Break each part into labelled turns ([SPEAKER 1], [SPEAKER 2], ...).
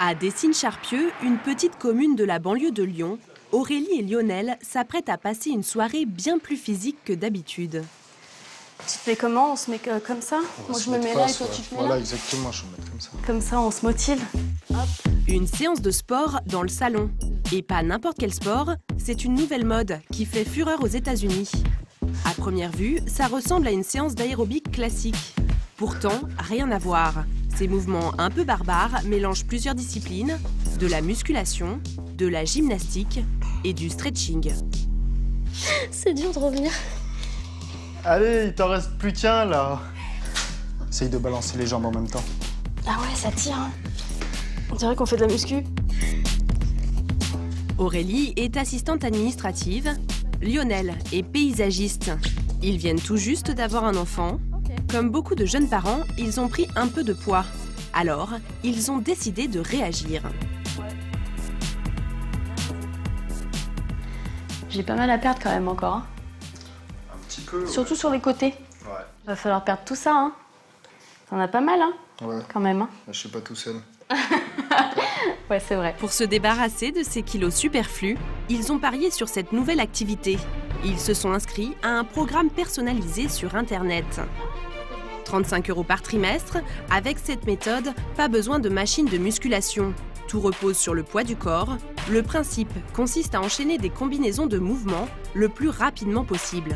[SPEAKER 1] À Dessines-Charpieu, une petite commune de la banlieue de Lyon, Aurélie et Lionel s'apprêtent à passer une soirée bien plus physique que d'habitude.
[SPEAKER 2] Tu te mets comment? On se met comme ça? Moi je me mets là et toi tu te mets là?
[SPEAKER 3] Voilà, exactement, je vais me mettre comme ça.
[SPEAKER 2] Comme ça, on se motive. Hop.
[SPEAKER 1] Une séance de sport dans le salon. Et pas n'importe quel sport, c'est une nouvelle mode qui fait fureur aux États-Unis. À première vue, ça ressemble à une séance d'aérobic classique. Pourtant, rien à voir. Ces mouvements un peu barbares mélangent plusieurs disciplines, de la musculation, de la gymnastique et du stretching.
[SPEAKER 2] C'est dur de revenir.
[SPEAKER 3] Allez, il t'en reste plus qu'un là. Essaye de balancer les jambes en même temps.
[SPEAKER 2] Ah ouais, ça tire. Hein. On dirait qu'on fait de la muscu.
[SPEAKER 1] Aurélie est assistante administrative. Lionel est paysagiste. Ils viennent tout juste d'avoir un enfant. Comme beaucoup de jeunes parents, ils ont pris un peu de poids. Alors, ils ont décidé de réagir.
[SPEAKER 2] J'ai pas mal à perdre quand même encore. Hein.
[SPEAKER 3] Un petit peu.
[SPEAKER 2] Surtout sur les côtés.
[SPEAKER 3] Ouais.
[SPEAKER 2] Va falloir perdre tout ça. Hein. T'en as pas mal, hein.
[SPEAKER 3] Ouais.
[SPEAKER 2] Quand même. Hein.
[SPEAKER 3] Je suis pas tout seul.
[SPEAKER 2] Ouais, c'est vrai.
[SPEAKER 1] Pour se débarrasser de ces kilos superflus, ils ont parié sur cette nouvelle activité. Ils se sont inscrits à un programme personnalisé sur Internet. 35 € par trimestre. Avec cette méthode, pas besoin de machine de musculation. Tout repose sur le poids du corps. Le principe consiste à enchaîner des combinaisons de mouvements le plus rapidement possible.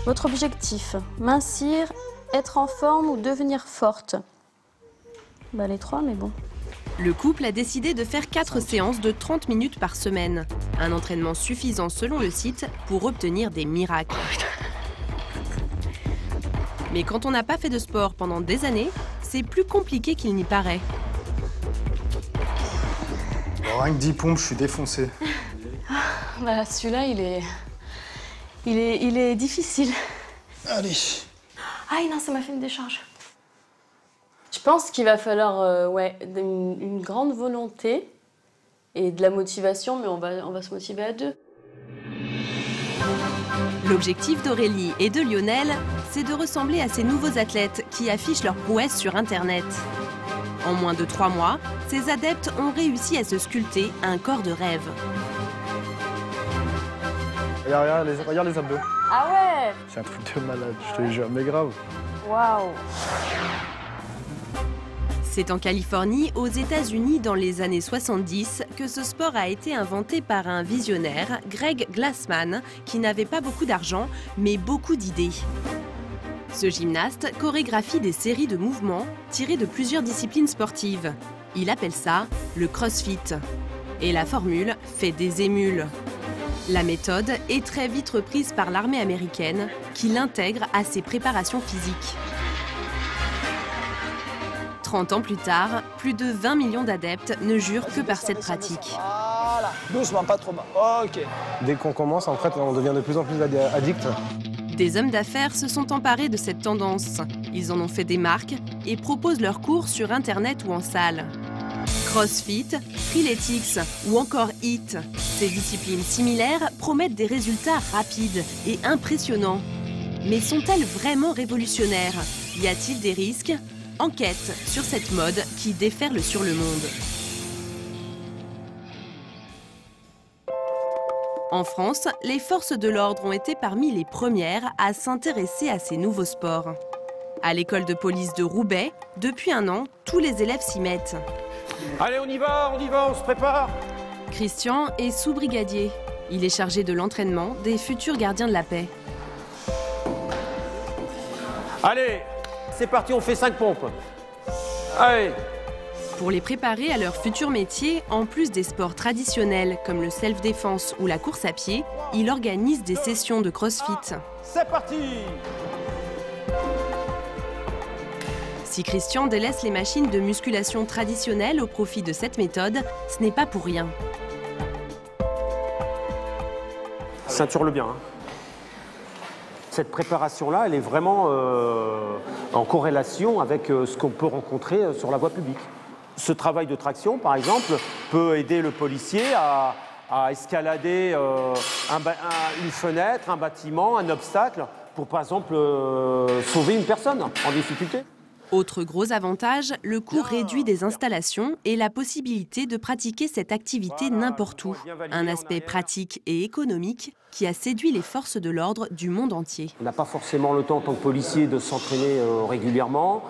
[SPEAKER 2] Votre objectif, mincir, être en forme ou devenir forte? Bah les trois, mais bon.
[SPEAKER 1] Le couple a décidé de faire 4 séances de 30 minutes par semaine. Un entraînement suffisant selon le site pour obtenir des miracles. Mais quand on n'a pas fait de sport pendant des années, c'est plus compliqué qu'il n'y paraît.
[SPEAKER 3] Bon, rien que 10 pompes, je suis défoncé.
[SPEAKER 2] Bah celui-là, il est difficile.
[SPEAKER 3] Allez.
[SPEAKER 2] Aïe non, ça m'a fait une décharge. Je pense qu'il va falloir ouais, une grande volonté et de la motivation, mais on va se motiver à deux.
[SPEAKER 1] L'objectif d'Aurélie et de Lionel, c'est de ressembler à ces nouveaux athlètes qui affichent leurs prouesses sur Internet. En moins de 3 mois, ces adeptes ont réussi à se sculpter un corps de rêve.
[SPEAKER 3] Regarde les abdos.
[SPEAKER 2] Ah ouais.
[SPEAKER 3] C'est un truc de malade, je te jure, mais grave.
[SPEAKER 2] Waouh.
[SPEAKER 1] C'est en Californie, aux États-Unis, dans les années 70, que ce sport a été inventé par un visionnaire, Greg Glassman, qui n'avait pas beaucoup d'argent, mais beaucoup d'idées. Ce gymnaste chorégraphie des séries de mouvements tirés de plusieurs disciplines sportives. Il appelle ça le crossfit. Et la formule fait des émules. La méthode est très vite reprise par l'armée américaine, qui l'intègre à ses préparations physiques. 30 ans plus tard, plus de 20 millions d'adeptes ne jurent que par cette pratique.
[SPEAKER 4] Voilà, doucement, pas trop bas. Ok.
[SPEAKER 5] Dès qu'on commence, en fait, on devient de plus en plus addict.
[SPEAKER 1] Des hommes d'affaires se sont emparés de cette tendance. Ils en ont fait des marques et proposent leurs cours sur Internet ou en salle. CrossFit, Freeletics ou encore HIIT. Ces disciplines similaires promettent des résultats rapides et impressionnants. Mais sont-elles vraiment révolutionnaires? Y a-t-il des risques? Enquête sur cette mode qui déferle sur le monde. En France, les forces de l'ordre ont été parmi les premières à s'intéresser à ces nouveaux sports. À l'école de police de Roubaix, depuis 1 an, tous les élèves s'y mettent.
[SPEAKER 6] Allez, on y va, on se prépare.
[SPEAKER 1] Christian est sous-brigadier. Il est chargé de l'entraînement des futurs gardiens de la paix.
[SPEAKER 6] Allez, c'est parti, on fait 5 pompes. Allez.
[SPEAKER 1] Pour les préparer à leur futur métier, en plus des sports traditionnels comme le self-défense ou la course à pied, il organise des sessions de crossfit.
[SPEAKER 6] C'est parti.
[SPEAKER 1] Si Christian délaisse les machines de musculation traditionnelles au profit de cette méthode, ce n'est pas pour rien.
[SPEAKER 6] Ceinture-le bien. Hein. Cette préparation-là, elle est vraiment en corrélation avec ce qu'on peut rencontrer sur la voie publique. Ce travail de traction, par exemple, peut aider le policier à escalader une fenêtre, un bâtiment, un obstacle, pour, par exemple, sauver une personne en difficulté.
[SPEAKER 1] Autre gros avantage, le coût réduit des installations et la possibilité de pratiquer cette activité n'importe où. Un aspect pratique et économique qui a séduit les forces de l'ordre du monde entier.
[SPEAKER 6] On n'a pas forcément le temps en tant que policier de s'entraîner régulièrement,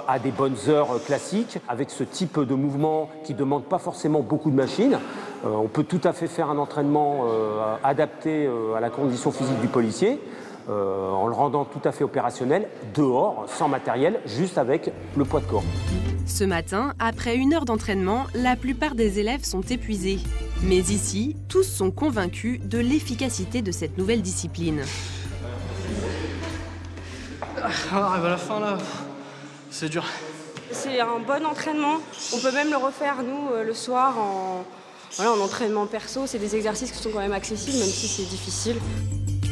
[SPEAKER 6] à des bonnes heures classiques, avec ce type de mouvement qui ne demande pas forcément beaucoup de machines. On peut tout à fait faire un entraînement adapté à la condition physique du policier, en le rendant tout à fait opérationnel, dehors, sans matériel, juste avec le poids de corps.
[SPEAKER 1] Ce matin, après 1 heure d'entraînement, la plupart des élèves sont épuisés. Mais ici, tous sont convaincus de l'efficacité de cette nouvelle discipline.
[SPEAKER 7] On arrive à la fin là, c'est dur.
[SPEAKER 8] C'est un bon entraînement. On peut même le refaire, nous, le soir, en entraînement perso. C'est des exercices qui sont quand même accessibles, même si c'est difficile.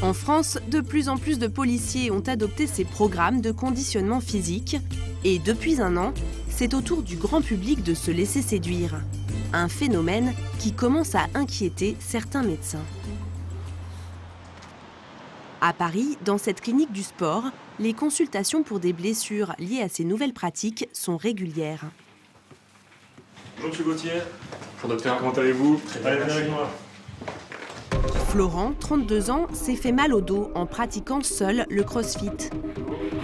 [SPEAKER 1] En France, de plus en plus de policiers ont adopté ces programmes de conditionnement physique. Et depuis 1 an, c'est au tour du grand public de se laisser séduire. Un phénomène qui commence à inquiéter certains médecins. À Paris, dans cette clinique du sport, les consultations pour des blessures liées à ces nouvelles pratiques sont régulières.
[SPEAKER 9] Bonjour M. Gauthier. Bonjour docteur, comment allez-vous? Très bien, allez, avec moi.
[SPEAKER 1] Florent, 32 ans, s'est fait mal au dos en pratiquant seul le crossfit.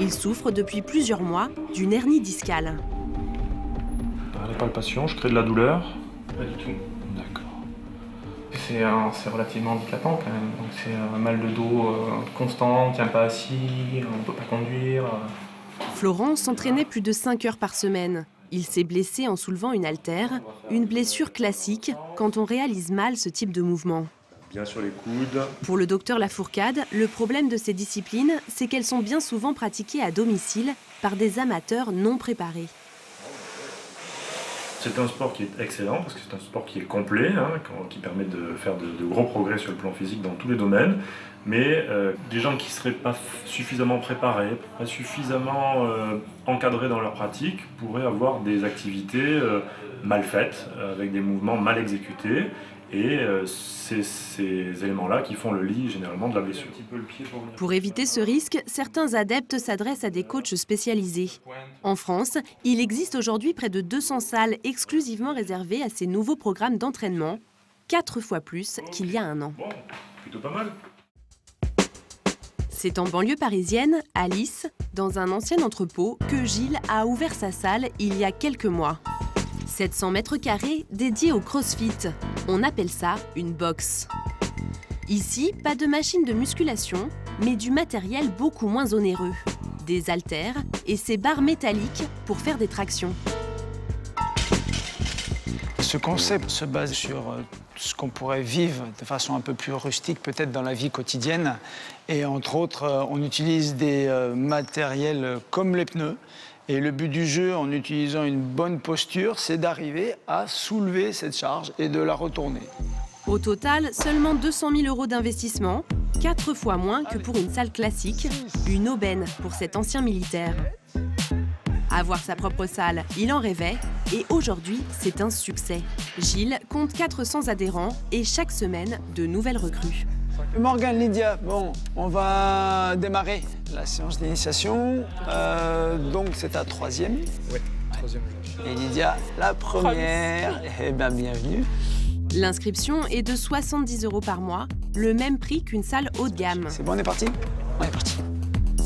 [SPEAKER 1] Il souffre depuis plusieurs mois d'une hernie discale.
[SPEAKER 9] Dans les palpations, je crée de la douleur?
[SPEAKER 10] Pas du tout.
[SPEAKER 9] D'accord.
[SPEAKER 10] C'est relativement handicapant quand même. Donc c'est un mal de dos constant, on ne tient pas assis, on ne peut pas conduire.
[SPEAKER 1] Florent s'entraînait plus de 5 heures par semaine. Il s'est blessé en soulevant une haltère, une blessure classique quand on réalise mal ce type de mouvement.
[SPEAKER 9] Bien sur les coudes.
[SPEAKER 1] Pour le docteur Lafourcade, le problème de ces disciplines, c'est qu'elles sont bien souvent pratiquées à domicile par des amateurs non préparés.
[SPEAKER 9] C'est un sport qui est excellent parce que c'est un sport qui est complet, qui permet de faire de gros progrès sur le plan physique dans tous les domaines. Mais des gens qui ne seraient pas suffisamment préparés, pas suffisamment encadrés dans leur pratique, pourraient avoir des activités mal faites, avec des mouvements mal exécutés. Et c'est ces éléments-là qui font le lit généralement de la blessure.
[SPEAKER 1] Pour éviter ce risque, certains adeptes s'adressent à des coachs spécialisés. En France, il existe aujourd'hui près de 200 salles exclusivement réservées à ces nouveaux programmes d'entraînement, 4 fois plus qu'il y a 1 an.
[SPEAKER 9] Bon, plutôt pas mal.
[SPEAKER 1] C'est en banlieue parisienne, à Lys, dans un ancien entrepôt, que Gilles a ouvert sa salle il y a quelques mois. 700 mètres carrés dédiés au crossfit. On appelle ça une box. Ici, pas de machine de musculation, mais du matériel beaucoup moins onéreux. Des haltères et ces barres métalliques pour faire des tractions.
[SPEAKER 4] Ce concept se base sur ce qu'on pourrait vivre de façon un peu plus rustique, peut-être dans la vie quotidienne. Et entre autres, on utilise des matériels comme les pneus. Et le but du jeu, en utilisant une bonne posture, c'est d'arriver à soulever cette charge et de la retourner.
[SPEAKER 1] Au total, seulement 200 000 € d'investissement, 4 fois moins que pour une salle classique, une aubaine pour cet ancien militaire. Avoir sa propre salle, il en rêvait, et aujourd'hui, c'est un succès. Gilles compte 400 adhérents et chaque semaine, de nouvelles recrues.
[SPEAKER 4] Morgane, Lydia, bon, on va démarrer la séance d'initiation. Donc c'est ta 3e.
[SPEAKER 5] Oui, 3e aujourd'hui.
[SPEAKER 4] Et Lydia, la première. Eh bien, bienvenue.
[SPEAKER 1] L'inscription est de 70 € par mois, le même prix qu'une salle haut de gamme.
[SPEAKER 4] C'est bon, on est parti? On est parti.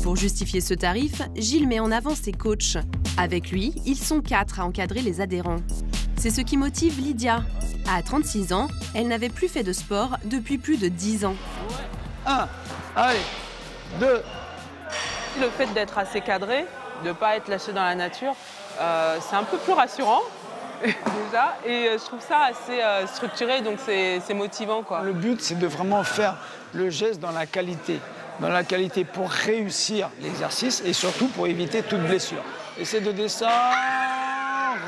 [SPEAKER 1] Pour justifier ce tarif, Gilles met en avant ses coachs. Avec lui, ils sont 4 à encadrer les adhérents. C'est ce qui motive Lydia. À 36 ans, elle n'avait plus fait de sport depuis plus de 10 ans.
[SPEAKER 4] 1, allez, 2.
[SPEAKER 11] Le fait d'être assez cadré, de ne pas être lâché dans la nature, c'est un peu plus rassurant déjà. Et je trouve ça assez structuré, donc c'est motivant, quoi.
[SPEAKER 4] Le but, c'est de vraiment faire le geste dans la qualité. Dans la qualité pour réussir l'exercice et surtout pour éviter toute blessure. Essaie de descendre,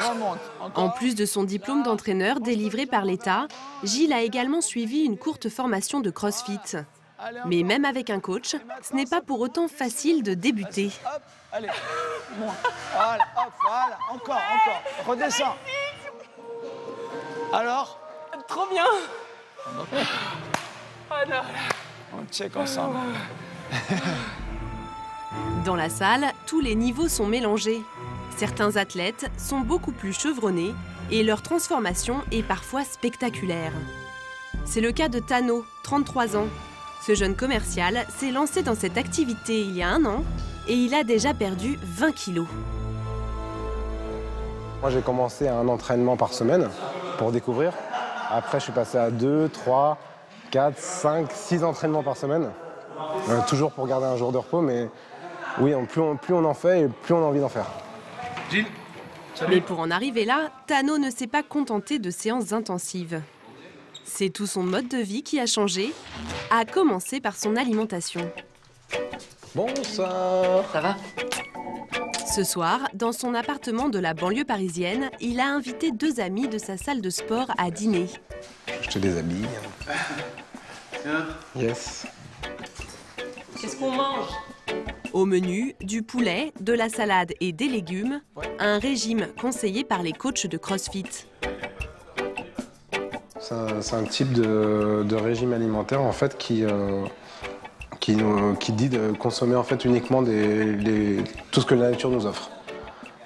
[SPEAKER 4] remonte. Encore.
[SPEAKER 1] En plus de son diplôme d'entraîneur délivré par l'État, Gilles a également suivi une courte formation de CrossFit. Mais même avec un coach, ce n'est pas pour autant facile de débuter.
[SPEAKER 4] Hop, allez, moins. Voilà, hop, voilà, encore. Redescends. Alors?
[SPEAKER 11] Trop bien. Oh non.
[SPEAKER 4] On check ensemble.
[SPEAKER 1] Dans la salle, tous les niveaux sont mélangés. Certains athlètes sont beaucoup plus chevronnés et leur transformation est parfois spectaculaire. C'est le cas de Tano, 33 ans. Ce jeune commercial s'est lancé dans cette activité il y a 1 an et il a déjà perdu 20 kilos.
[SPEAKER 5] Moi, j'ai commencé à un entraînement par semaine pour découvrir. Après, je suis passé à 2, 3, 4, 5, 6 entraînements par semaine. Toujours pour garder un jour de repos, mais oui, plus on en fait et plus on a envie d'en faire.
[SPEAKER 1] Gilles. Mais pour en arriver là, Tano ne s'est pas contenté de séances intensives. C'est tout son mode de vie qui a changé, à commencer par son alimentation.
[SPEAKER 5] Bonsoir.
[SPEAKER 2] Ça va?
[SPEAKER 1] Ce soir, dans son appartement de la banlieue parisienne, il a invité 2 amis de sa salle de sport à dîner.
[SPEAKER 5] Je te déshabille. Yes.
[SPEAKER 2] Qu'est-ce qu'on mange?
[SPEAKER 1] Au menu, du poulet, de la salade et des légumes, un régime conseillé par les coachs de CrossFit.
[SPEAKER 5] C'est un type de régime alimentaire en fait qui dit de consommer en fait uniquement tout ce que la nature nous offre.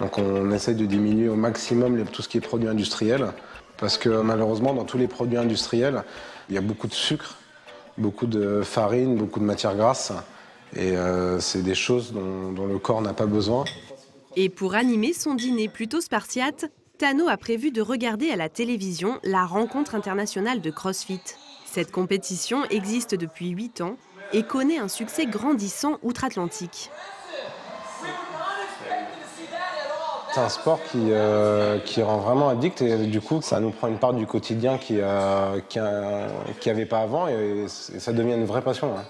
[SPEAKER 5] Donc on essaye de diminuer au maximum tout ce qui est produits industriels parce que malheureusement dans tous les produits industriels il y a beaucoup de sucre, beaucoup de farine, beaucoup de matières grasses et c'est des choses dont le corps n'a pas besoin.
[SPEAKER 1] Et pour animer son dîner plutôt spartiate, Tano a prévu de regarder à la télévision la rencontre internationale de CrossFit. Cette compétition existe depuis 8 ans et connaît un succès grandissant outre-Atlantique.
[SPEAKER 5] C'est un sport qui rend vraiment addict et du coup ça nous prend une part du quotidien qu'il n'y avait pas avant et ça devient une vraie passion. Hein.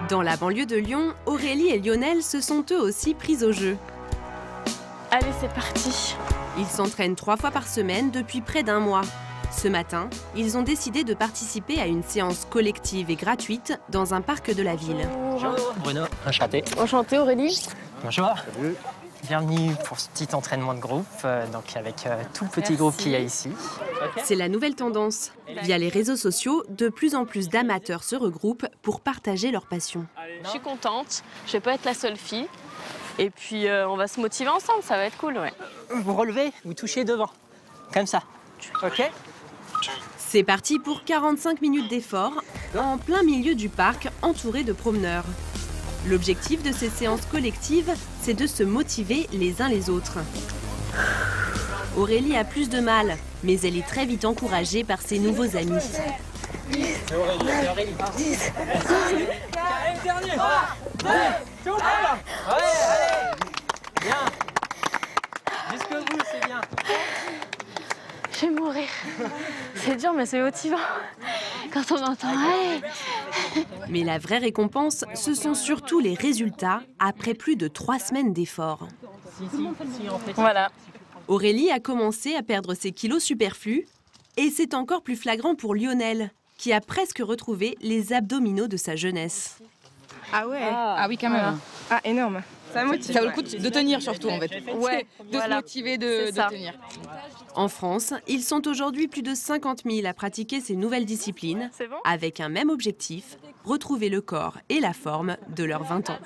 [SPEAKER 1] Dans la banlieue de Lyon, Aurélie et Lionel se sont eux aussi pris au jeu.
[SPEAKER 2] Allez, c'est parti.
[SPEAKER 1] Ils s'entraînent 3 fois par semaine depuis près d'1 mois. Ce matin, ils ont décidé de participer à une séance collective et gratuite dans un parc de la ville.
[SPEAKER 12] Bonjour Bruno, enchanté.
[SPEAKER 2] Enchantée Aurélie.
[SPEAKER 12] Bonjour. Salut. Bienvenue pour ce petit entraînement de groupe, donc avec tout le petit groupe qu'il y a ici.
[SPEAKER 1] C'est la nouvelle tendance. Via les réseaux sociaux, de plus en plus d'amateurs se regroupent pour partager leur passion.
[SPEAKER 2] Je suis contente, je vais pas être la seule fille. Et puis on va se motiver ensemble, ça va être cool, ouais.
[SPEAKER 12] Vous relevez, vous touchez devant, comme ça. Ok.
[SPEAKER 1] C'est parti pour 45 minutes d'effort, en plein milieu du parc, entouré de promeneurs. L'objectif de ces séances collectives, c'est de se motiver les uns les autres. Aurélie a plus de mal, mais elle est très vite encouragée par ses nouveaux amis.
[SPEAKER 12] Jusqu'au bout, c'est bien.
[SPEAKER 2] Je vais mourir. C'est dur, mais c'est motivant. Quand on entend hey.
[SPEAKER 1] Mais la vraie récompense, ce sont surtout les résultats après plus de 3 semaines d'efforts.
[SPEAKER 2] Voilà.
[SPEAKER 1] Aurélie a commencé à perdre ses kilos superflus et c'est encore plus flagrant pour Lionel, qui a presque retrouvé les abdominaux de sa jeunesse.
[SPEAKER 13] Ah ouais. Ah oui, quand même. Voilà. Ah, énorme. Ça motive. Ça vaut le coup de tenir surtout, en fait.
[SPEAKER 2] Ouais,
[SPEAKER 13] de se motiver, de tenir.
[SPEAKER 1] En France, ils sont aujourd'hui plus de 50 000 à pratiquer ces nouvelles disciplines, avec un même objectif, retrouver le corps et la forme de leurs 20 ans.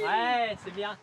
[SPEAKER 12] Ouais, c'est bien.